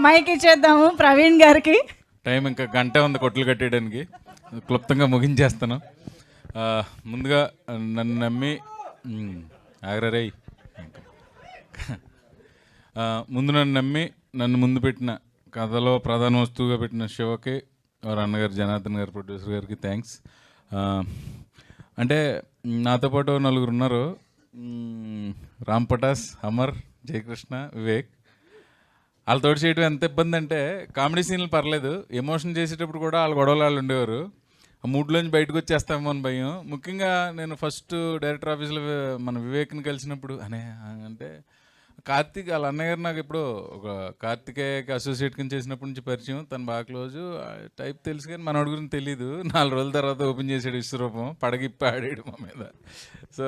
Mic ఇచ్చేద్దాము Praveen గారికి. Time ఇంకా గంట ఉంది కొట్లు కట్టేయడానికి, క్లుప్తంగా ముగించేస్తాను. ముందుగా నన్ను నమ్మి ఆగ్రరై ముందు నన్ను ముందు పెట్టిన కథలో ప్రధాన వస్తువుగా పెట్టిన శివకి, వారి అన్నగారు జనార్దన్ గారు, ప్రొడ్యూసర్ గారికి థ్యాంక్స్. అంటే నాతో పాటు నలుగురు ఉన్నారు, రామ్ పటాస్, అమర్, జయకృష్ణ, వివేక్. వాళ్ళతో చేయడం ఎంత ఇబ్బంది అంటే, కామెడీ సీన్లు పర్లేదు, ఎమోషన్ చేసేటప్పుడు కూడా వాళ్ళ గొడవలు వాళ్ళు ఉండేవారు. ఆ మూడ్లోంచి బయటకు వచ్చేస్తామో అని భయం. ముఖ్యంగా నేను ఫస్ట్ డైరెక్టర్ ఆఫీస్లో మన వివేక్ని కలిసినప్పుడు అంటే కార్తీక్ వాళ్ళ అన్నగారు నాకు ఇప్పుడు ఒక కార్తికేయకి అసోసియేట్ కింద చేసినప్పటి నుంచి పరిచయం, తను బాగా క్లోజు టైప్ తెలుసు, కానీ మనోడి గురించి తెలీదు. 4 రోజుల తర్వాత ఓపెన్ చేసాడు విశ్వరూపం, పడగిప్పి ఆడాడు మా మీద. సో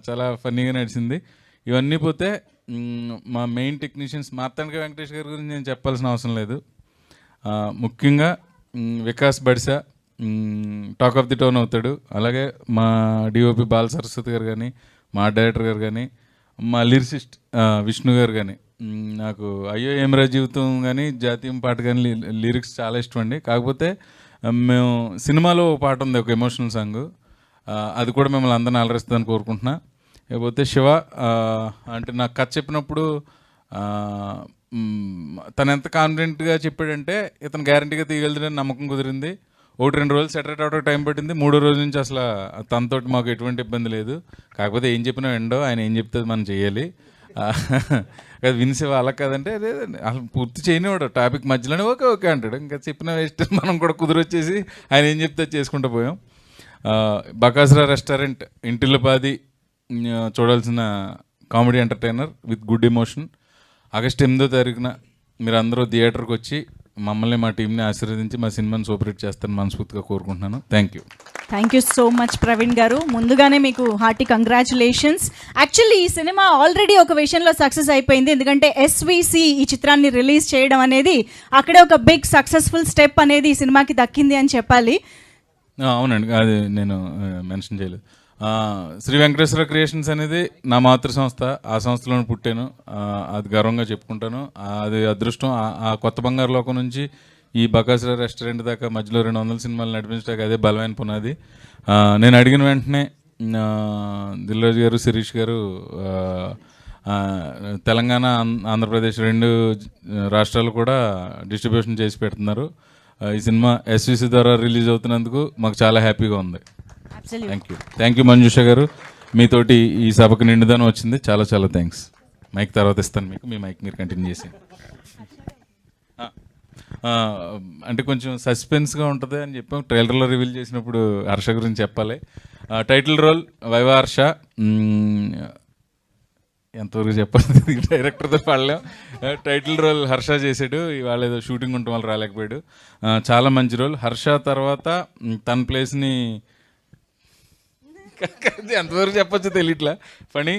చాలా ఫన్నీగా నడిచింది. ఇవన్నీ పోతే మా మెయిన్ టెక్నీషియన్స్ మార్తాండ వెంకటేష్ గారి గురించి నేను చెప్పాల్సిన అవసరం లేదు. ముఖ్యంగా Vikas Badisa talk of the town అవుతాడు. అలాగే మా డిఓపి బాల సరస్వతి గారు కానీ, మా డైరెక్టర్ గారు కానీ, మా లిరిసిస్ట్ విష్ణు గారు కానీ, నాకు అయ్యో ఏమరా జీవితం కానీ, జాతీయం పాట కానీ లిరిక్స్ చాలా ఇష్టం అండి. కాకపోతే మేము సినిమాలో పాట ఉంది, ఒక ఎమోషనల్ సాంగ్, అది కూడా మిమ్మల్ని అందరిని అలరిస్తుందని కోరుకుంటున్నా. లేకపోతే శివ అంటే నాకు కథ చెప్పినప్పుడు తను ఎంత కాన్ఫిడెంట్గా చెప్పాడంటే ఇతను గ్యారంటీగా తీయగలుగుతాడని నమ్మకం కుదిరింది. 1-2 రోజులు సెటరేట్ అవడానికి టైం పట్టింది. 3వ రోజు నుంచి అసలు తనతోటి మాకు ఎటువంటి ఇబ్బంది లేదు. కాకపోతే ఏం చెప్పినా ఎండో, ఆయన ఏం చెప్తే మనం చేయాలి. అది వినిసేవా అలా కాదంటే అదే అసలు పూర్తి చేయనివాడు, టాపిక్ మధ్యలోనే ఓకే ఓకే అంటాడు. ఇంకా చెప్పిన వేస్ట్, మనం కూడా కుదిరొచ్చేసి ఆయన ఏం చెప్తే చేసుకుంటూ పోయాం. బకాసురా రెస్టారెంట్ ఇంటిల్లిపాది చూడాల్సిన comedy entertainer with good emotion. August 8వ తారీఖున మీరు అందరూ థియేటర్కి వచ్చి మమ్మల్ని, మా టీంని ఆశీర్వదించి మా సినిమాని సూపర్ హిట్ చేస్తారని మనస్ఫూర్తిగా కోరుకుంటున్నాను. Thank you so much Praveen గారు. ముందుగానే మీకు హార్టీ కంగ్రాచులేషన్స్. యాక్చువల్లీ ఈ సినిమా ఆల్రెడీ ఒక విషయంలో సక్సెస్ అయిపోయింది, ఎందుకంటే ఎస్విసి ఈ చిత్రాన్ని రిలీజ్ చేయడం అనేది అక్కడే ఒక బిగ్ సక్సెస్ఫుల్ స్టెప్ అనేది ఈ సినిమాకి దక్కింది అని చెప్పాలి. అవునండి, అది నేను మెన్షన్ చేయలేదు. శ్రీ వెంకటేశ్వర క్రియేషన్స్ అనేది నా మాతృ సంస్థ, ఆ సంస్థలోనే పుట్టాను, అది గర్వంగా చెప్పుకుంటాను. అది అదృష్టం. ఆ కొత్త బంగారు లోకం నుంచి ఈ బకాసురా రెస్టారెంట్ దాకా మధ్యలో 200 సినిమాలు నడిపించడానికి అదే బలమైన పునాది. నేను అడిగిన వెంటనే దిల్రాజు గారు, శిరీష్ గారు తెలంగాణ, ఆంధ్రప్రదేశ్ 2 రాష్ట్రాలు కూడా డిస్ట్రిబ్యూషన్ చేసి పెడుతున్నారు. ఈ సినిమా ఎస్విసి ద్వారా రిలీజ్ అవుతున్నందుకు మాకు చాలా హ్యాపీగా ఉంది. థ్యాంక్ యూ మంజుష గారు, మీతోటి ఈ సభకు నిండుదనం వచ్చింది. చాలా చాలా థ్యాంక్స్. మైక్ తర్వాత ఇస్తాను మీకు, మీ మైక్ మీరు కంటిన్యూ చేసి. అంటే కొంచెం సస్పెన్స్గా ఉంటుంది అని చెప్పాం, ట్రైలర్లో రివీల్ చేసినప్పుడు హర్ష గురించి చెప్పాలి. టైటిల్ రోల్ వైవా హర్ష, ఎంతవరకు చెప్పాలి డైరెక్టర్తో పడలేం. టైటిల్ రోల్ హర్ష చేసాడు, ఇవాళ ఏదో షూటింగ్ ఉండటం వల్ల రాలేకపోయాడు. చాలా మంచి రోల్. హర్ష తర్వాత తన ప్లేస్ని ఎంతవరకు చెప్పచ్చు తెలియట్లా. పని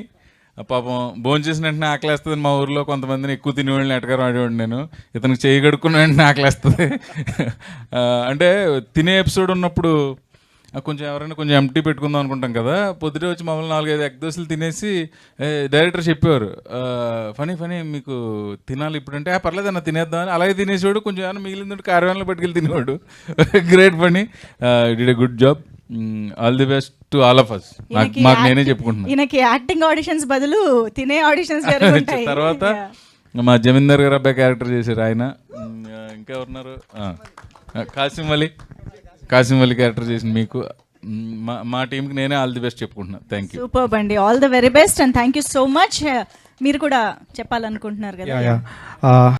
పాపం భోజనం చేసిన వెంటనే ఆకలేస్తుంది. మా ఊర్లో కొంతమందిని ఎక్కువ తినేవాళ్ళని ఎటగారు ఆడేవాడు నేను, ఇతనికి చేయి కడుక్కున్న వెంటనే ఆకలేస్తుంది. అంటే తినే ఎపిసోడ్ ఉన్నప్పుడు కొంచెం ఎవరైనా కొంచెం ఎంటీ పెట్టుకుందాం అనుకుంటాం కదా, పొద్దుటే వచ్చి మమ్మల్ని 4-5 ఎగ్ దోశలు తినేసి డైరెక్టర్ చెప్పేవారు, ఫనీ మీకు తినాలి ఇప్పుడంటే పర్లేదు అన్న తినేద్దామని. అలాగే తినేసేవాడు. కొంచెం ఏమైనా మిగిలిందంటే కార్యాలయంలో పట్టుకెళ్ళి తినేవాడు. Great Phani, did a good job. All the best to all of us. మాకు నేనే చెప్పుకుంటున్నాను. ఈయనకి యాక్టింగ్ ఆడిషన్స్ బదులు తినే ఆడిషన్స్ తర్వాత మా జమీందార్ గారు అబ్బాయి క్యారెక్టర్ చేశారు ఆయన. ఇంకా ఉన్నారు కాసిం అలీ క్యారెక్టర్ చేసిన మీకు, మా టీంకి నేనే ఆల్ ది బెస్ట్ చెప్పుకుంటున్నాను. Thank you. సూపర్ అండి, all the very best and thank you so much. మీరు కూడా చెప్పాలనుకుంటున్నారు కదా?